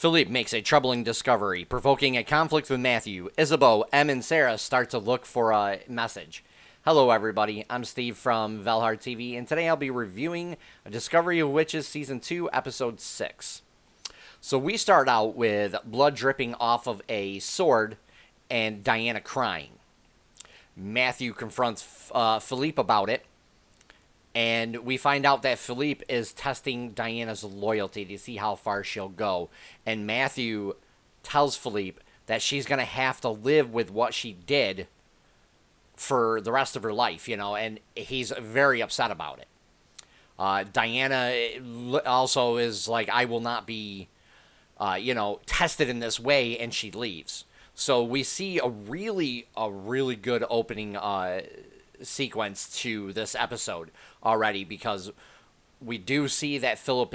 Philippe makes a troubling discovery, provoking a conflict with Matthew. Ysabeau, Em, and Sarah start to look for a message. Hello, everybody. I'm Steve from VALHARTV, and today I'll be reviewing A Discovery of Witches Season 2, Episode 6. So we start out with blood dripping off of a sword and Diana crying. Matthew confronts Philippe about it, and we find out that Philippe is testing Diana's loyalty to see how far she'll go. And Matthew tells Philippe that she's going to have to live with what she did for the rest of her life, and he's very upset about it. Diana also is like, I will not be, tested in this way, and she leaves. So we see a really good opening sequence to this episode already, because we do see that Philip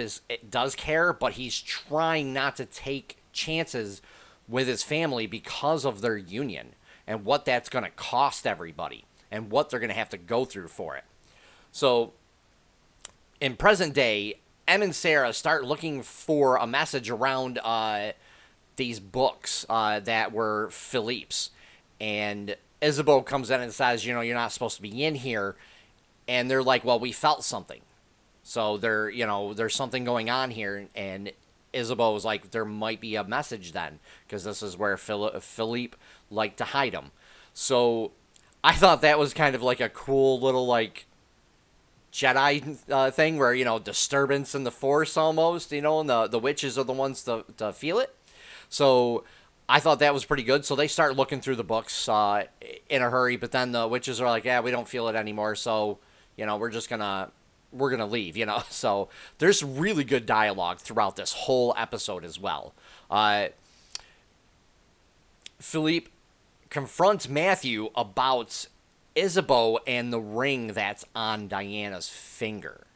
does care, but he's trying not to take chances with his family because of their union and what that's going to cost everybody and what they're going to have to go through for it. So in present day, Em and Sarah start looking for a message around these books that were Philippe's, and Ysabeau comes in and says, you're not supposed to be in here. And they're like, well, we felt something. So there's something going on here. And Ysabeau is like, there might be a message then, because this is where Philippe liked to hide them. So I thought that was kind of like a cool little, like, Jedi thing where, disturbance in the Force almost, and the witches are the ones to feel it. So I thought that was pretty good. So they start looking through the books in a hurry, but then the witches are like, yeah, we don't feel it anymore. So, we're going to leave, So there's really good dialogue throughout this whole episode as well. Philippe confronts Matthew about Ysabeau and the ring that's on Diana's finger.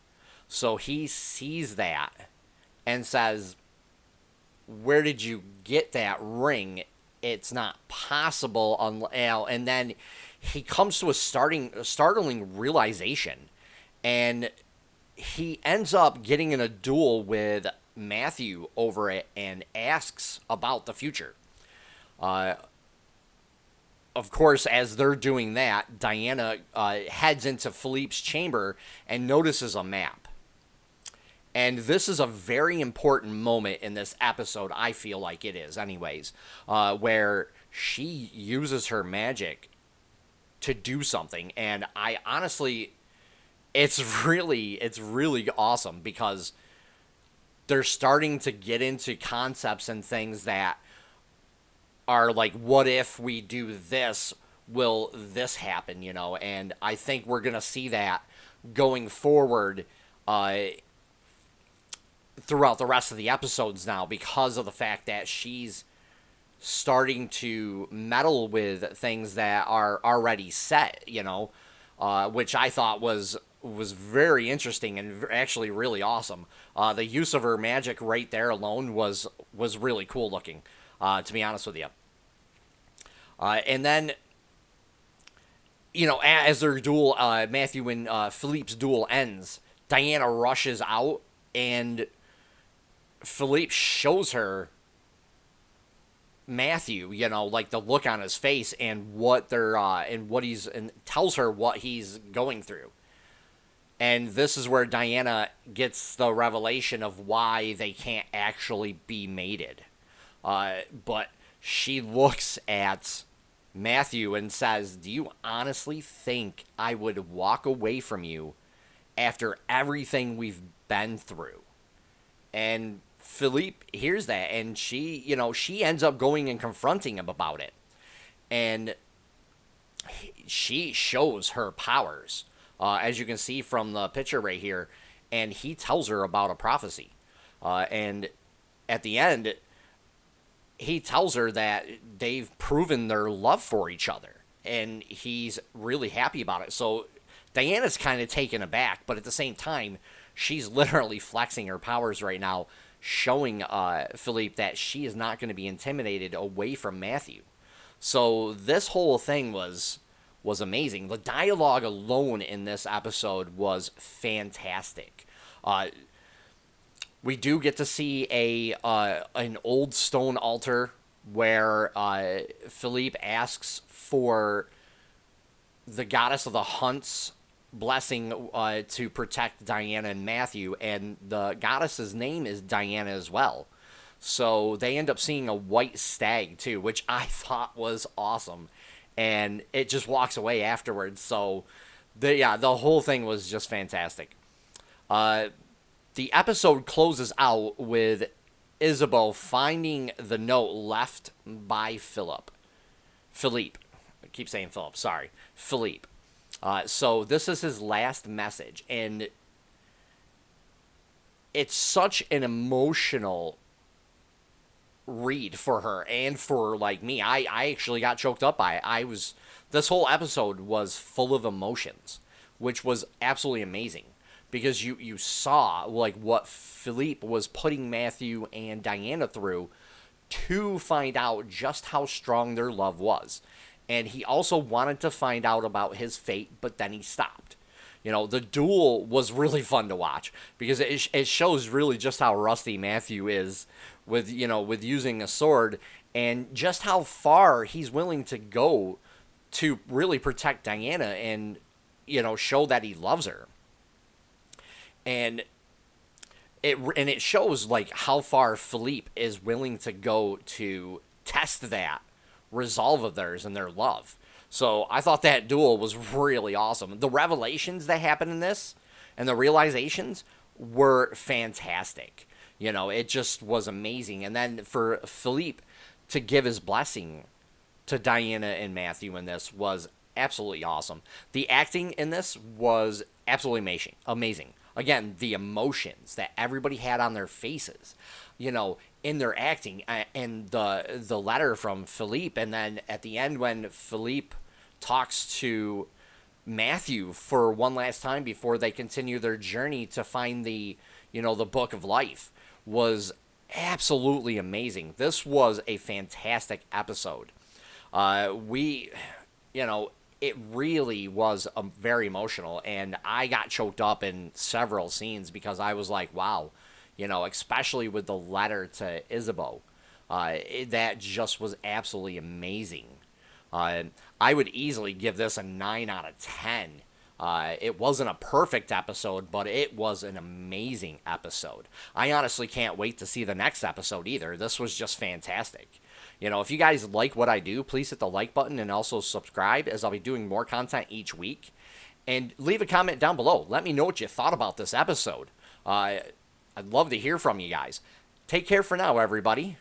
So he sees that and says, where did you get that ring? It's not possible. And then he comes to a startling realization, and he ends up getting in a duel with Matthew over it and asks about the future. Of course, as they're doing that, Diana heads into Philippe's chamber and notices a map. And this is a very important moment in this episode, I feel like it is anyways, where she uses her magic to do something. And I honestly, it's really awesome, because they're starting to get into concepts and things that are like, what if we do this? Will this happen? And I think we're going to see that going forward throughout the rest of the episodes now, because of the fact that she's starting to meddle with things that are already set, which I thought was very interesting and actually really awesome. The use of her magic right there alone was really cool looking, to be honest with you. And then, as their duel, Matthew and Philippe's duel ends, Diana rushes out, and Philippe shows her Matthew, like the look on his face and what they're, and tells her what he's going through. And this is where Diana gets the revelation of why they can't actually be mated. But she looks at Matthew and says, do you honestly think I would walk away from you after everything we've been through? And Philippe hears that, and she ends up going and confronting him about it. And she shows her powers, as you can see from the picture right here, and he tells her about a prophecy. And at the end, he tells her that they've proven their love for each other, and he's really happy about it. So Diana's kind of taken aback, but at the same time, she's literally flexing her powers right now, showing Philippe that she is not going to be intimidated away from Matthew. So this whole thing was amazing. The dialogue alone in this episode was fantastic. We do get to see an old stone altar where Philippe asks for the goddess of the hunt's blessing to protect Diana and Matthew, and the goddess's name is Diana as well. So they end up seeing a white stag too, which I thought was awesome, and it just walks away afterwards. So the whole thing was just fantastic. The episode closes out with Ysabeau finding the note left by Philippe. I keep saying Philip, sorry. Philippe. So this is his last message, and it's such an emotional read for her and for like me. I actually got choked up by it. This whole episode was full of emotions, which was absolutely amazing because you saw like what Philippe was putting Matthew and Diana through to find out just how strong their love was. And he also wanted to find out about his fate, but then he stopped. The duel was really fun to watch because it shows really just how rusty Matthew is with using a sword, and just how far he's willing to go to really protect Diana and show that he loves her. And it shows like how far Philippe is willing to go to test that resolve of theirs and their love. So I thought that duel was really awesome. The revelations that happened in this and the realizations were fantastic. It just was amazing. And then for Philippe to give his blessing to Diana and Matthew in this was absolutely awesome. The acting in this was absolutely amazing. Again, the emotions that everybody had on their faces, in their acting, and the letter from Philippe, and then at the end when Philippe talks to Matthew for one last time before they continue their journey to find the book of life, was absolutely amazing. This was a fantastic episode. It really was very emotional, and I got choked up in several scenes because I was like, wow, especially with the letter to Ysabeau. That just was absolutely amazing. I would easily give this a 9 out of 10. It wasn't a perfect episode, but it was an amazing episode. I honestly can't wait to see the next episode either. This was just fantastic. If you guys like what I do, please hit the like button and also subscribe, as I'll be doing more content each week. And leave a comment down below. Let me know what you thought about this episode. I'd love to hear from you guys. Take care for now, everybody.